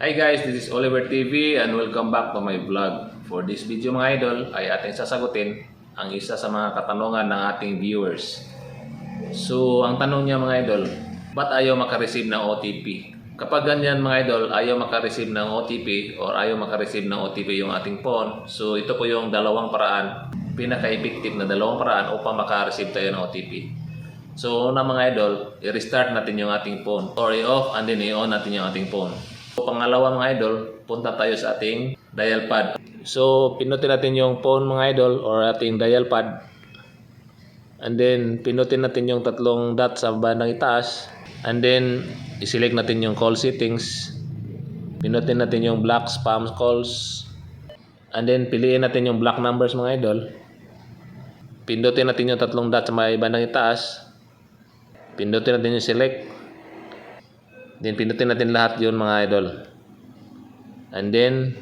Hi guys, this is Oliver TV and welcome back to my vlog. For this video mga idol ay ating sasagutin ang isa sa mga katanungan ng ating viewers. So ang tanong niya mga idol, ba't ayaw makareceive ng OTP? Kapag ganyan mga idol, ayaw makareceive ng OTP or ayaw makareceive ng OTP yung ating phone. So ito po yung dalawang paraan, pinaka-effective na dalawang paraan upang makareceive tayo ng OTP. So una mga idol, i-restart natin yung ating phone or i-off and then i-on natin yung ating phone. So, pangalawa mga idol, punta tayo sa ating dial pad. So pinutin natin yung phone mga idol or ating dial pad. And then pinutin natin yung tatlong dot sa bandang itaas. And then i-select natin yung call settings. Pinutin natin yung block spam calls. And then piliin natin yung block numbers mga idol. Pindutin natin yung tatlong dot sa may bandang itaas. Pindutin natin yung select. Then pindutin natin lahat yun mga idol. And then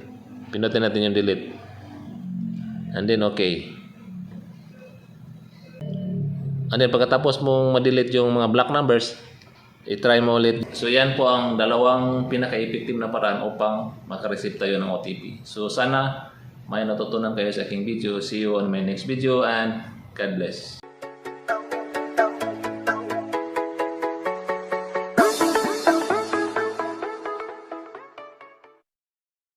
pindutin natin yung delete. And then okay. And then pagkatapos mong ma-delete yung mga block numbers, i-try mo ulit. So yan po ang dalawang pinaka-effective na paraan upang makareceive tayo ng OTP. So sana may natutunan kayo sa aking video. See you on my next video and God bless.